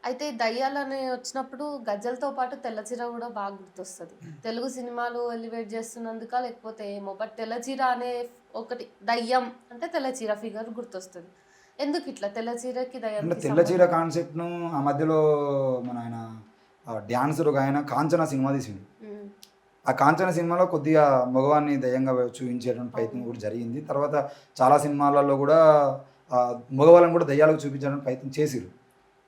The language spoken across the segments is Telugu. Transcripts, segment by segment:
అయితే దయ్యాలని వచ్చినప్పుడు గజ్జలతో పాటు తెల్ల చీర గూడా బాగా గుర్తొస్తది. తెలుగు సినిమాలు ఎలివేట్ చేస్తున్నందుకా లేకపోతే ఏమో బట్ తెల్ల చీర అనే ఒకటి దయ్యం అంటే తెల్ల చీర ఫిగర్ గుర్తొస్తది. ఎందుకిట్లా తెల్ల చీరకి అంటే దయ్యంకి తెల్ల చీర సంబంధం? కాన్సెప్ట్‌ను ఆ మధ్యలో మన ఆయన డాన్సర్ ఒకాయన 'కాంచన' సినిమా తీసిండు. హ్మ్. ఆ 'కాంచన' సినిమాలో కొద్దిగా మగవాడిని దెయ్యంగా చూయించేటువంటి ప్రయత్నం అవును. కూడా జరిగింది. తర్వాత చాలా సినిమాలలో గూడా మగవాళ్ళని కూడా దెయ్యాలుగా చూపించడానికి ప్రయత్నం చేసిర్రు.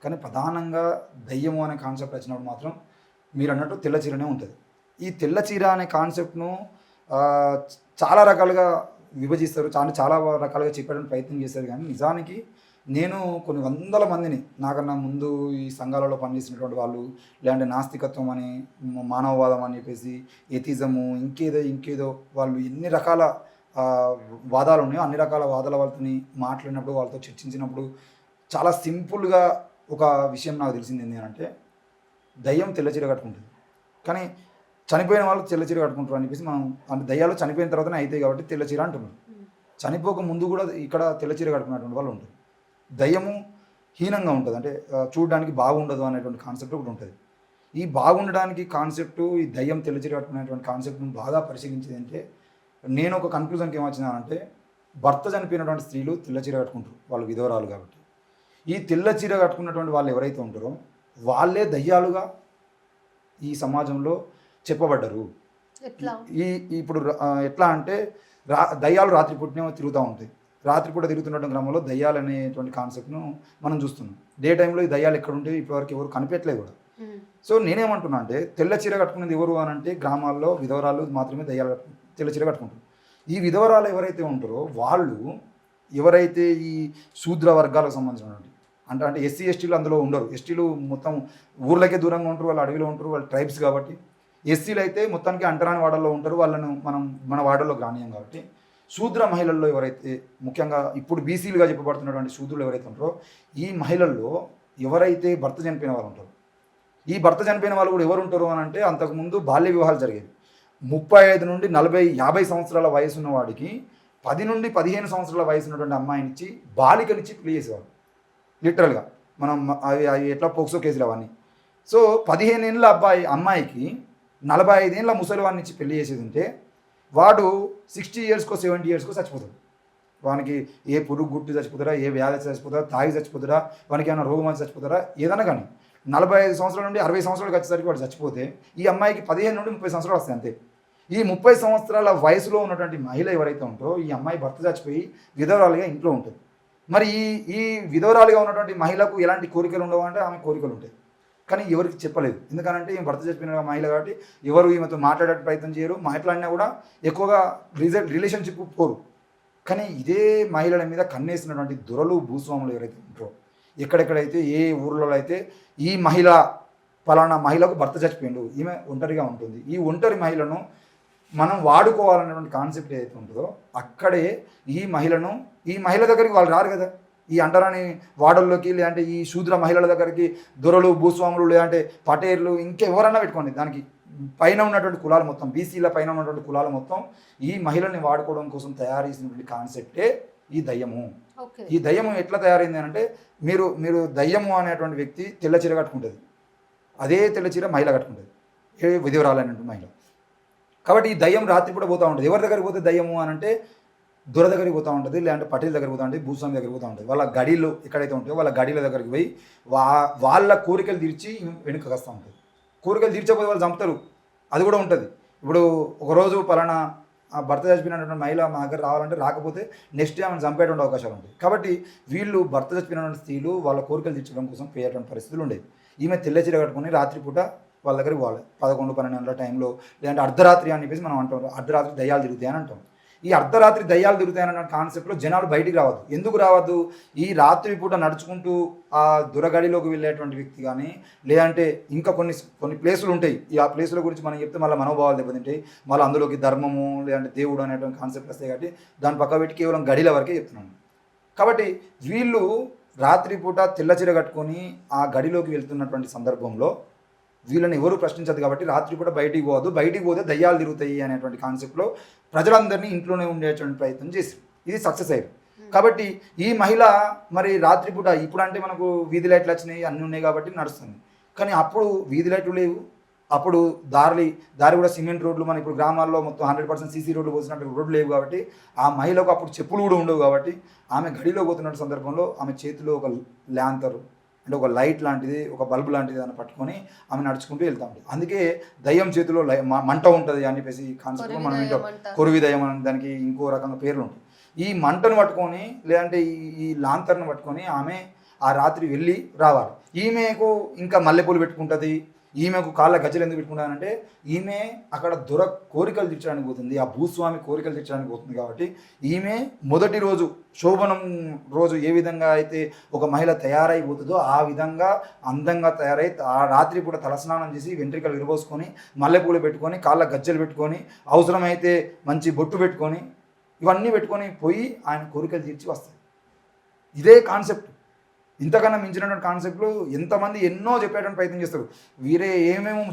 కానీ ప్రధానంగా దెయ్యము అనే కాన్సెప్ట్ వచ్చినప్పుడు మాత్రం మీరన్నట్టు తెల్ల చీరనే ఉంటది. ఈ తెల్ల చీర అనే కాన్సెప్ట్‌ను ఆహ్, చాలా రకాలుగా విభజిస్తారు. చాలా రకాలుగా చెప్పడానికి ప్రయత్నం చేశారు గానీ నిజానికి నేను కొన్ని వందల మందిని నాకన్నా ముందు ఈ సంఘాలలో పనిచేసినటువంటి వాళ్ళు, లేదంటే నాస్తికత్వం అని, మానవవాదం అని చెప్పేసి, ఎథిజము ఇంకేదో వాళ్ళు ఎన్ని రకాల ఆహ్, వాదాలు ఉన్నాయో అన్ని రకాల వాదాల వాళ్ళతోని మాట్లాడినప్పుడు, వాళ్ళతో చర్చించినప్పుడు చాలా సింపుల్‌గా ఒక విషయం నాకు తెలిసింది ఏంది అనంటే, దెయ్యం తెల్ల చీర కట్టుకుంటది. కానీ చనిపోయిన వాళ్ళు తెల్ల చీర కట్టుకుంటారు అని చెప్పేసి మనం అంటే దెయ్యాలు చనిపోయిన తర్వాతనే అయితాయి కాబట్టి తెల్ల చీర అంటున్నారు. హ్మ్. చనిపోక ముందు కూడా ఇక్కడ తెల్ల చీర కట్టుకున్నటువంటి వాళ్ళు ఉంటారు. దయ్యము హీనంగా ఉంటది. అంటే చూడడానికి బాగుండదు అనేటువంటి కాన్సెప్ట్ ఒకటి ఉంటది. ఈ బాగుండడానికి కాన్సెప్టు ఈ దయ్యం తెల్ల చీర కట్టుకునేటువంటి కాన్సెప్ట్‌ని బాగా పరిశీలించేదంటే నేను ఒక కన్క్లూజన్‌కి ఏమొచ్చినానంటే భర్త చనిపోయినటువంటి స్త్రీలు తెల్ల చీర కట్టుకుంటారు. వాళ్ళు విధవరాలు కాబట్టి. ఈ తెల్ల చీర కట్టుకున్నటువంటి వాళ్ళు ఎవరైతే ఉంటారో వాళ్ళే దయ్యాలుగా ఈ సమాజంలో చెప్పబడ్డరు. ఎట్లా? ఈ ఇప్పుడు ఎట్లా అంటే దయ్యాలు రాత్రిపూటనే తిరుగుతా ఉంటాయి. రాత్రిపూట తిరుగుతున్నటువంటి క్రమంలో దయ్యాలు అనేటువంటి కాన్సెప్ట్‌ను మనం చూస్తున్నాం. డే టైమ్‌లో ఈ దయ్యాలు ఎక్కడుంటాయి ఇప్పటివరకు ఎవరు కనిపెట్టలేదు కూడా. హ్మ్. సో నేనేమంటున్నా అంటే తెల్ల చీర కట్టుకునేది ఎవరు అనంటే గ్రామాల్లో విధవరాలు మాత్రమే దయ్యాలు తెల్ల చీర కట్టుకుంటారు. ఈ విధవరాలు ఎవరైతే ఉంటారో వాళ్ళు ఎవరైతే ఈ శూద్ర వర్గాలకు సంబంధించినటువంటి అంటే ఎస్సీ, ఎస్టీలు అందులో ఉండరు. ఎస్టీలు మొత్తం ఊర్లకే దూరంగా ఉంటారు. వాళ్ళు అడవిలో ఉంటారు. వాళ్ళు ట్రైబ్స్ కాబట్టి. ఎస్సీలు అయితే మొత్తానికి అంటరాని వాడల్లో ఉంటారు. వాళ్ళను మనం మన వాడల్లోకి రానియం కాబట్టి శూద్ర మహిళల్లో ఎవరైతే ముఖ్యంగా ఇప్పుడు బీసీలుగా చెప్పబడుతున్నటువంటి శూద్రులు ఎవరైతే ఉంటారో ఈ మహిళల్లో ఎవరైతే భర్త చనిపోయిన వాళ్ళు ఉంటారో ఈ భర్త చనిపోయిన వాళ్ళు కూడా ఎవరు ఉంటారు అని అంటే అంతకుముందు బాల్య వివాహాలు జరిగేవి. 35 నుండి 40, 50 సంవత్సరాల వయసు ఉన్న వాడికి 10 నుండి 15 సంవత్సరాల వయసు ఉన్నటువంటి అమ్మాయినిచ్చి బాలికనిచ్చి పెళ్లి చేసేవారు లిటరల్‌గా. మనం అవి ఎట్లా పోక్సో కేసులు అవన్నీ. సో 15 ఏళ్ళ అమ్మాయికి 45 ఏళ్ళ ముసలివాడినిచ్చి పెళ్లి చేసేది ఉంటే వాడు 60 ఇయర్స్‌కో 70 ఇయర్స్‌కో చచ్చిపోతాడు. వానికి ఏ పురుగు గుట్టి చచ్చిపోతారా, ఏ వ్యాధి చచ్చిపోతారా, తాగి చచ్చిపోతారా, వానికి ఏమైనా రోగం వచ్చి చచ్చిపోతారా, ఏదైనా కానీ 45 సంవత్సరాల నుండి 60 సంవత్సరాలకు వచ్చేసరికి వాడు చచ్చిపోతే ఈ అమ్మాయికి 15 నుండి 30 సంవత్సరాలు వస్తాయి అంతే. ఈ 30 సంవత్సరాల వయసులో ఉన్నటువంటి మహిళ ఎవరైతే ఉంటారో ఈ అమ్మాయి భర్త చచ్చిపోయి విధవరాలుగా ఇంట్లో ఉంటుంది. మరి ఈ ఈ విధవరాలుగా ఉన్నటువంటి మహిళకు ఎలాంటి కోరికలు ఉండవు అంటే ఆమె కోరికలు ఉంటాయి. కానీ ఎవరికి చెప్పలేదు. ఎందుకనంటే ఈమె భర్త చచ్చిపోయిన మహిళ కాబట్టి ఎవరు ఈమెతో మాట్లాడే ప్రయత్నం చేయరు. మాట్లాడినా కూడా ఎక్కువగా రిలేషన్‌షిప్ పోరు. కానీ ఇదే మహిళల మీద కన్నేసినటువంటి దొరలు, భూస్వాములు ఎవరైతే ఉంటారో ఎక్కడెక్కడైతే ఏ ఊర్లలో అయితే ఈ మహిళ పలానా మహిళకు భర్త చచ్చిపోయిండు, ఈమె ఒంటరిగా ఉంటుంది. ఈ ఒంటరి మహిళను మనం వాడుకోవాలనేటువంటి కాన్సెప్ట్ ఏదైతే ఉంటుందో అక్కడే ఈ మహిళ దగ్గరికి వాళ్ళు రారు కదా. ఈ అంటరాని వాడల్లోకి లేదంటే ఈ శూద్ర మహిళల దగ్గరికి దొరలు, భూస్వాములు లేదంటే పటేర్లు ఇంకెవరన్నా పెట్టుకోండి. దానికి పైన ఉన్నటువంటి కులాలు మొత్తం బీసీల పైన ఉన్నటువంటి కులాలు మొత్తం ఈ మహిళల్ని వాడుకోవడం కోసం తయారు చేసినటువంటి కాన్సెప్టే ఈ దయ్యము. ఓకే. ఈ దయ్యము ఎట్లా తయారైంది అంటే మీరు దయ్యము అనేటువంటి వ్యక్తి తెల్ల చీర కట్టుకుంటుంది. అదే తెల్ల చీర మహిళ కట్టుకుంటుంది. విధవరాలైనటువంటి మహిళ. కాబట్టి ఈ దయ్యం రాత్రిపూట పోతూ ఉంటుంది. ఎవరి దగ్గరికి పోతే దయ్యము అని అంటే దొర దగ్గరికి పోతూ ఉంటుంది, లేదంటే పటేల్ దగ్గరికి పోతూ ఉంటుంది, భూస్వామి దగ్గరికి పోతూ ఉంటుంది. వాళ్ళ గడిలు ఎక్కడైతే ఉంటాయో వాళ్ళ గడిల దగ్గరికి పోయి వాళ్ళ కోరికలు తీర్చి వెనుకకు వస్తూ ఉంటుంది. కోరికలు తీర్చకపోతే వాళ్ళు చంపుతారు. అది కూడా ఉంటుంది. ఇప్పుడు ఒకరోజు పలానా భర్త చచ్చిపోయినటువంటి మహిళ మా దగ్గర రావాలంటే రాకపోతే నెక్స్ట్ డే ఆమెను చంపేటువంటి అవకాశాలు ఉంటాయి. కాబట్టి వీళ్ళు భర్త చచ్చిపోయినటువంటి స్త్రీలు వాళ్ళ కోరికలు తీర్చడం కోసం పోయేటువంటి పరిస్థితులు ఉండేవి. ఈమె తెల్ల చీర కట్టుకొని రాత్రిపూట వాళ్ళ దగ్గరికి పోవాలి. 11, 12 గంటల టైంలో లేదంటే అర్ధరాత్రి అని చెప్పేసి మనం అంటాం. అర్ధరాత్రి దయ్యాలు తిరుగుతాయి అని అంటాం. ఈ అర్ధరాత్రి దయ్యాలు తిరుగుతాయన్న కాన్సెప్ట్లో జనాలు బయటికి రావద్దు. ఎందుకు రావద్దు? ఈ రాత్రి పూట నడుచుకుంటూ ఆ దురగడిలోకి వెళ్ళేటువంటి వ్యక్తి కానీ లేదంటే ఇంకా కొన్ని ప్లేసులు ఉంటాయి. ఆ ప్లేసుల గురించి మనం చెప్తే మళ్ళీ మనోభావాలు దెబ్బతింటాయి. మళ్ళీ అందులోకి ధర్మము లేదంటే దేవుడు అనేటువంటి కాన్సెప్ట్ వస్తాయి. కాబట్టి దాని పక్క పెట్టి కేవలం గడిల వరకే చెప్తున్నాను. కాబట్టి వీళ్ళు రాత్రిపూట తెల్ల చీర కట్టుకొని ఆ గడిలోకి వెళ్తున్నటువంటి సందర్భంలో వీళ్ళని ఎవరు ప్రశ్నించదు. కాబట్టి రాత్రి కూడా బయటికి పోవద్దు, బయటికి పోతే దయ్యాలు తిరుగుతాయి అనేటువంటి కాన్సెప్ట్లో ప్రజలందరినీ ఇంట్లోనే ఉండేటువంటి ప్రయత్నం చేశారు. ఇది సక్సెస్ అయ్యారు. కాబట్టి ఈ మహిళ మరి రాత్రిపూట ఇప్పుడు అంటే మనకు వీధి లైట్లు వచ్చినాయి అన్నీ ఉన్నాయి కాబట్టి నడుస్తుంది. కానీ అప్పుడు వీధి లైట్లు లేవు, అప్పుడు దారి కూడా సిమెంట్ రోడ్లు, మన ఇప్పుడు గ్రామాల్లో మొత్తం 100% సీసీ రోడ్లు పోసినట్టు రోడ్లు లేవు కాబట్టి ఆ మహిళకు అప్పుడు చెప్పులు కూడా ఉండవు కాబట్టి ఆమె గడిలో పోతున్న సందర్భంలో ఆమె చేతిలో ఒక ల్యాంతర్ అంటే ఒక లైట్ లాంటిది, ఒక బల్బు లాంటిది అని పట్టుకొని ఆమె నడుచుకుంటూ వెళ్తా ఉంటుంది. అందుకే దయ్యం చేతిలో మంట ఉంటుంది అని చెప్పేసి కాన్సెప్ట్ మనం ఏంటో కొరివి దయ్యం అని దానికి ఇంకో రకంగా పేర్లు ఉంటాయి. ఈ మంటను పట్టుకొని లేదంటే ఈ లాంతర్ను పట్టుకొని ఆమె ఆ రాత్రి వెళ్ళి రావాలి. ఈమెకు ఇంకా మల్లెపూలు పెట్టుకుంటుంది, ఈమెకు కాళ్ళ గజ్జలు ఎందుకు పెట్టుకుంటానంటే ఈమె అక్కడ కోరికలు తీర్చడానికి పోతుంది, ఆ భూస్వామి కోరికలు తీర్చడానికి పోతుంది. కాబట్టి ఈమె మొదటి రోజు శోభనం రోజు ఏ విధంగా అయితే ఒక మహిళ తయారైపోతుందో ఆ విధంగా అందంగా తయారై ఆ రాత్రి పూట తలస్నానం చేసి వెంట్రికలు విరబోసుకొని మల్లెపూలు పెట్టుకొని కాళ్ళ గజ్జలు పెట్టుకొని అవసరమైతే మంచి బొట్టు పెట్టుకొని ఇవన్నీ పెట్టుకొని పోయి ఆయన కోరికలు తీర్చి వస్తాయి. ఇదే కాన్సెప్ట్. ఇంతకన్నా మించినటువంటి కాన్సెప్ట్లు ఎంతమంది ఎన్నో చెప్పేటువంటి ప్రయత్నం చేస్తారు. వీరే ఏమేమో